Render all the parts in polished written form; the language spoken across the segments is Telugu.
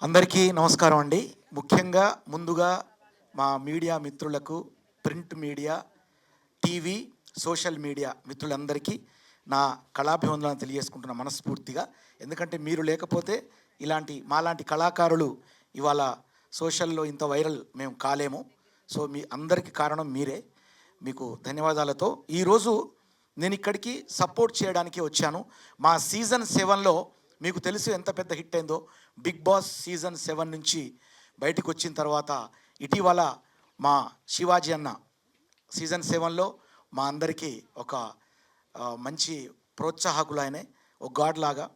అందరికీ నమస్కారం అండి. ముఖ్యంగా ముందుగా మా మీడియా మిత్రులకు, print media, TV, social media మిత్రులందరికీ నా కళాభివందనాలు తెలియజేసుకుంటున్నా మనస్ఫూర్తిగా. ఎందుకంటే మీరు లేకపోతే మాలాంటి కళాకారులు ఇవాళ సోషల్‌లో ఇంత వైరల్ మేము కాలేము. సో, మీ అందరికీ కారణం మీరే. మీకు ధన్యవాదాలతో ఈరోజు నేనిక్కడికి సపోర్ట్ చేయడానికి వచ్చాను. మా సీజన్ 7లో మీకు తెలుసు ఎంత పెద్ద హిట్ అయిందో. బిగ్ బాస్ సీజన్ 7 నుంచి బయటికొచ్చిన తర్వాత ఇటీవల మా శివాజీ అన్న సీజన్ 7లో మా అందరికీ ఒక మంచి ప్రోత్సాహకులు ఆయనే. ఒక గాడ్ లాగా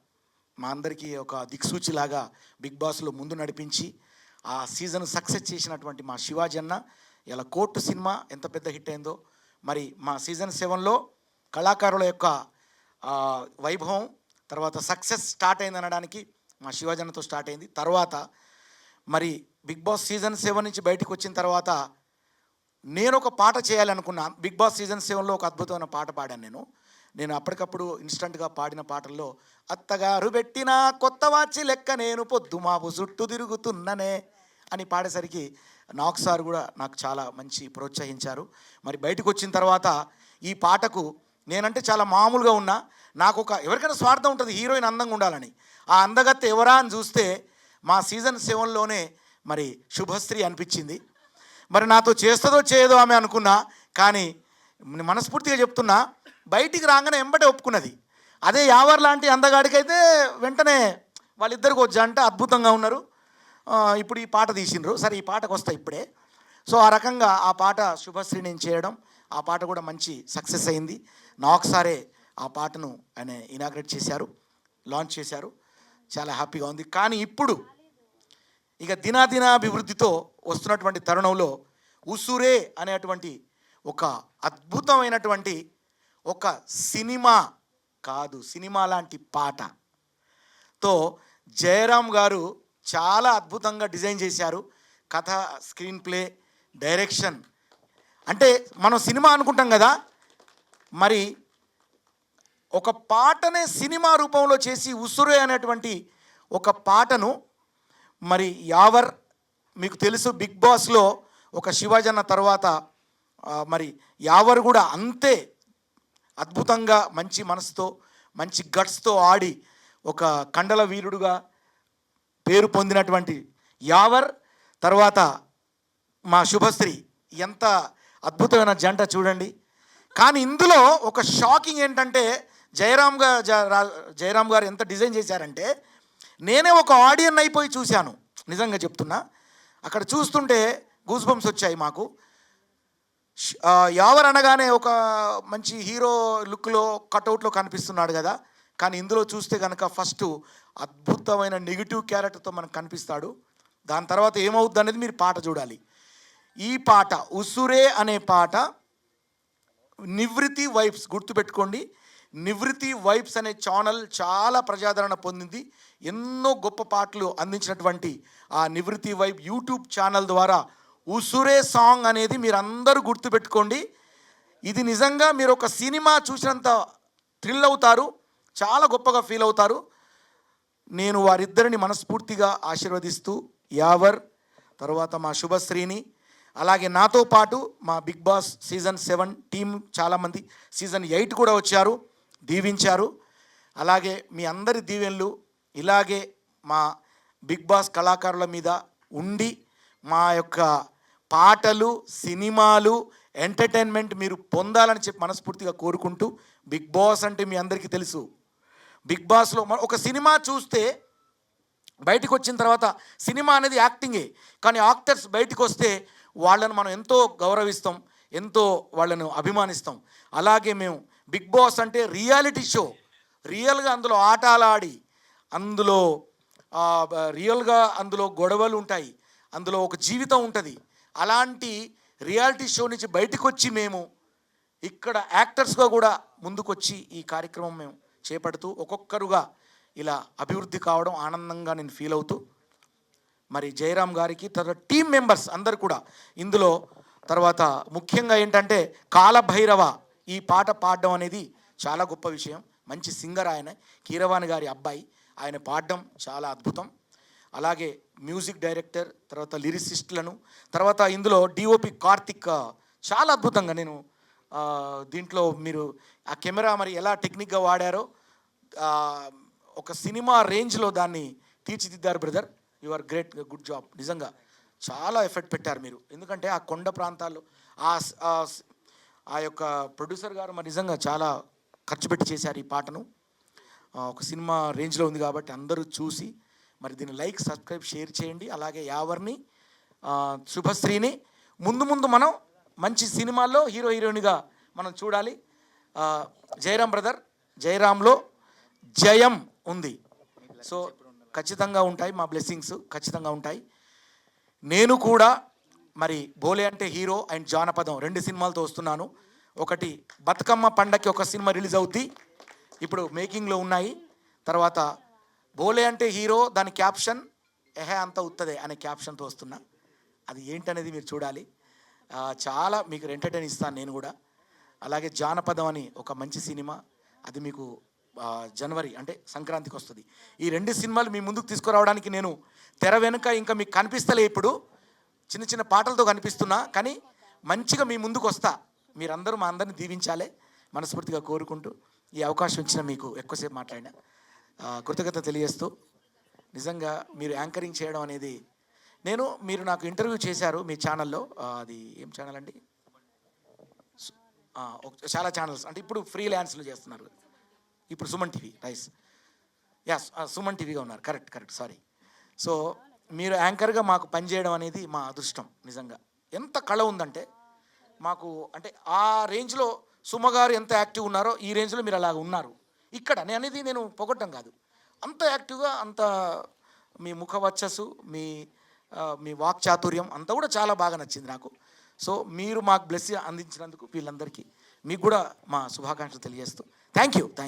మా అందరికీ ఒక దిక్సూచిలాగా బిగ్ బాస్లో ముందు నడిపించి ఆ సీజన్ సక్సెస్ చేసినటువంటి మా శివాజీ అన్న ఇలా కోర్టు సినిమా ఎంత పెద్ద హిట్ అయిందో. మరి మా సీజన్ 7లో కళాకారుల యొక్క వైభవం తర్వాత సక్సెస్ స్టార్ట్ అయింది అనడానికి మా శివాజన్నతో స్టార్ట్ అయింది. తర్వాత మరి బిగ్ బాస్ సీజన్ 7 నుంచి బయటకు వచ్చిన తర్వాత నేను ఒక పాట చేయాలనుకున్నా. బిగ్ బాస్ సీజన్ 7లో ఒక అద్భుతమైన పాట పాడాను నేను అప్పటికప్పుడు ఇన్స్టంట్గా పాడిన పాటల్లో అత్తగారు పెట్టిన కొత్త వాచి లెక్క నేను పొద్దుమాపు చుట్టూ తిరుగుతున్ననే అని పాడేసరికి నాకు సార్ కూడా నాకు చాలా మంచి ప్రోత్సహించారు. మరి బయటకు వచ్చిన తర్వాత ఈ పాటకు నేనంటే చాలా మామూలుగా ఉన్నా. నాకు ఎవరికైనా స్వార్థం ఉంటుంది హీరోయిన్ అందంగా ఉండాలని. ఆ అందగత్తె ఎవరా అని చూస్తే మా సీజన్ 7లోనే మరి శుభశ్రీ అనిపించింది. మరి నాతో చేస్తుందో చేయదో ఆమె అనుకున్నా. కానీ మనస్ఫూర్తిగా చెప్తున్నా, బయటికి రాగానే ఎంబటే ఒప్పుకున్నది. అదే యావర్ లాంటి అందగాడికైతే వెంటనే వాళ్ళిద్దరికి ఒక జంట అద్భుతంగా ఉన్నారు. ఇప్పుడు ఈ పాట తీసిండ్రు. సరే, ఈ పాటకు వస్తాయి ఇప్పుడే. సో ఆ రకంగా ఆ పాట శుభశ్రీ నేను చేయడం, ఆ పాట కూడా మంచి సక్సెస్ అయింది. నాకు సారే ఆ పాటను ఆయన ఇనాగ్రేట్ చేశారు, లాంచ్ చేశారు. చాలా హ్యాపీగా ఉంది. కానీ ఇప్పుడు ఇక దినాభివృద్ధితో వస్తున్నటువంటి తరుణంలో ఉసురే అనేటువంటి ఒక అద్భుతమైనటువంటి ఒక సినిమా కాదు, సినిమా లాంటి పాటతో జయరామ్ గారు చాలా అద్భుతంగా డిజైన్ చేశారు. కథ, స్క్రీన్ ప్లే, డైరెక్షన్. అంటే మనం సినిమా అనుకుంటాం కదా, మరి ఒక పాటనే సినిమా రూపంలో చేసి ఉసురే అనేటువంటి ఒక పాటను మరి యావర్, మీకు తెలుసు బిగ్ బాస్లో ఒక శివాజన్న తర్వాత మరి యావర్ కూడా అంతే అద్భుతంగా మంచి మనసుతో మంచి గట్స్తో ఆడి ఒక కండల వీరుడుగా పేరు పొందినటువంటి యావర్ తర్వాత మా శుభశ్రీ ఎంత అద్భుతమైన జంట చూడండి. కానీ ఇందులో ఒక షాకింగ్ ఏంటంటే జయరామ్ గారు ఎంత డిజైన్ చేశారంటే, నేనే ఒక ఆడియన్ అయిపోయి చూశాను. నిజంగా చెప్తున్నా, అక్కడ చూస్తుంటే గూస్ బంప్స్ వచ్చాయి మాకు. యావర్ అనగానే ఒక మంచి హీరో లుక్లో కటౌట్లో కనిపిస్తున్నాడు కదా. కానీ ఇందులో చూస్తే కనుక ఫస్ట్ అద్భుతమైన నెగిటివ్ క్యారెక్టర్తో మనకు కనిపిస్తాడు. దాని తర్వాత ఏమవుద్ది అనేది మీరు పాట చూడాలి. ఈ పాట ఉసురే అనే పాట నివృత్తి వైబ్స్, గుర్తుపెట్టుకోండి. నివృత్తి వైబ్స్ అనే ఛానల్ చాలా ప్రజాదరణ పొందింది. ఎన్నో గొప్ప పాటలు అందించినటువంటి ఆ నివృత్తి వైబ్ యూట్యూబ్ ఛానల్ ద్వారా ఉసురే సాంగ్ అనేది మీరు అందరూ గుర్తుపెట్టుకోండి. ఇది నిజంగా మీరు ఒక సినిమా చూసినంత థ్రిల్ అవుతారు, చాలా గొప్పగా ఫీల్ అవుతారు. నేను వారిద్దరిని మనస్ఫూర్తిగా ఆశీర్వదిస్తూ, యావర్ తర్వాత మా శుభశ్రీని, అలాగే నాతో పాటు మా బిగ్ బాస్ సీజన్ 7 టీం చాలామంది సీజన్ 8 కూడా వచ్చారు, దీవించారు. అలాగే మీ అందరి దీవెనలు ఇలాగే మా బిగ్ బాస్ కళాకారుల మీద ఉండి మా యొక్క పాటలు, సినిమాలు, ఎంటర్టైన్మెంట్ మీరు పొందాలని చెప్పి మనస్ఫూర్తిగా కోరుకుంటూ, బిగ్ బాస్ అంటే మీ అందరికీ తెలుసు. బిగ్ బాస్లో ఒక సినిమా చూస్తే బయటకు వచ్చిన తర్వాత సినిమా అనేది యాక్టింగే, కానీ యాక్టర్స్ బయటకు వస్తే వాళ్ళను మనం ఎంతో గౌరవిస్తాం, ఎంతో వాళ్ళను అభిమానిస్తాం. అలాగే మేము బిగ్ బాస్ అంటే రియాలిటీ షో, రియల్గా అందులో ఆటలాడి, అందులో రియల్గా అందులో గొడవలు ఉంటాయి, అందులో ఒక జీవితం ఉంటుంది. అలాంటి రియాలిటీ షో నుంచి బయటకు వచ్చి మేము ఇక్కడ యాక్టర్స్గా కూడా ముందుకొచ్చి ఈ కార్యక్రమం మేము చేపడుతూ ఒక్కొక్కరుగా ఇలా అభివృద్ధి కావడం ఆనందంగా నేను ఫీల్ అవుతూ, మరి జయరామ్ గారికి తర్వాత టీం మెంబర్స్ అందరు కూడా ఇందులో, తర్వాత ముఖ్యంగా ఏంటంటే కాలభైరవ ఈ పాట పాడడం అనేది చాలా గొప్ప విషయం. మంచి సింగర్ ఆయన, కీరవాణి గారి అబ్బాయి, ఆయన పాడడం చాలా అద్భుతం. అలాగే మ్యూజిక్ డైరెక్టర్, తర్వాత లిరిసిస్టులను, తర్వాత ఇందులో డిఓపి కార్తిక్ చాలా అద్భుతంగా నేను దీంట్లో మీరు ఆ కెమెరా మరి ఎలా టెక్నిక్గా వాడారో ఒక సినిమా రేంజ్లో దాన్ని తీర్చిదిద్దారు brother. You are great, good job. నిజంగా చాలా ఎఫర్ట్ పెట్టారు మీరు. ఎందుకంటే ఆ కొండ ప్రాంతాల్లో ఆ యొక్క ప్రొడ్యూసర్ గారు మరి నిజంగా చాలా ఖర్చు పెట్టి చేశారు ఈ పాటను. ఒక సినిమా రేంజ్లో ఉంది కాబట్టి అందరూ చూసి మరి దీన్ని లైక్, సబ్స్క్రైబ్, షేర్ చేయండి. అలాగే యావర్ని, శుభశ్రీని ముందు ముందు మనం మంచి సినిమాల్లో హీరో హీరోయిన్గా మనం చూడాలి. జయరాం బ్రదర్, జయరాంలో జయం ఉంది. సో ఖచ్చితంగా ఉంటాయి, మా బ్లెస్సింగ్స్ ఖచ్చితంగా ఉంటాయి. నేను కూడా మరి భోలే అంటే హీరో అండ్ జానపదం 2 సినిమాలతో వస్తున్నాను. ఒకటి బతుకమ్మ పండగకి ఒక సినిమా రిలీజ్ అవుద్ది, ఇప్పుడు మేకింగ్లో ఉన్నాయి. తర్వాత భోలే అంటే హీరో, దాని క్యాప్షన్ ఎహే అంత ఉత్తదే అనే క్యాప్షన్తో వస్తున్నా. అది ఏంటనేది మీరు చూడాలి. చాలా మీకు ఎంటర్టైన్ ఇస్తాను నేను కూడా. అలాగే జానపదం అని ఒక మంచి సినిమా, అది మీకు జనవరి అంటే సంక్రాంతికి వస్తుంది. ఈ 2 సినిమాలు మీ ముందుకు తీసుకురావడానికి నేను తెర వెనుక ఇంకా మీకు కనిపిస్తలే, ఇప్పుడు చిన్న చిన్న పాటలతో కనిపిస్తున్నా, కానీ మంచిగా మీ ముందుకు వస్తా. మీరందరూ మా అందరిని దీవించాలే మనస్ఫూర్తిగా కోరుకుంటూ ఈ అవకాశం ఇచ్చిన మీకు ఎక్కువసేపు మాట్లాడిన కృతజ్ఞత తెలియజేస్తూ, నిజంగా మీరు యాంకరింగ్ చేయడం అనేది మీరు నాకు ఇంటర్వ్యూ చేశారు మీ ఛానల్లో. అది ఏం ఛానల్ అండి? చాలా ఛానల్స్ అంటే ఇప్పుడు ఫ్రీలాన్స్లో చేస్తున్నారు. ఇప్పుడు సుమన్ టీవీ, రైస్, యస్, సుమన్ టీవీగా ఉన్నారు. Correct, sorry. సో మీరు యాంకర్గా మాకు పనిచేయడం అనేది మా అదృష్టం. నిజంగా ఎంత కళ ఉందంటే మాకు, అంటే ఆ రేంజ్లో సుమగారు ఎంత యాక్టివ్ ఉన్నారో ఈ రేంజ్లో మీరు అలాగ ఉన్నారు ఇక్కడ. నేను పొగట్టం కాదు, అంత యాక్టివ్గా, అంత మీ ముఖవచ్చసు, మీ వాక్చాతుర్యం అంతా కూడా చాలా బాగా నచ్చింది నాకు. సో మీరు మాకు బ్లెస్ అందించినందుకు వీళ్ళందరికీ మీకు కూడా మా శుభాకాంక్షలు తెలియజేస్తూ థ్యాంక్ యూ.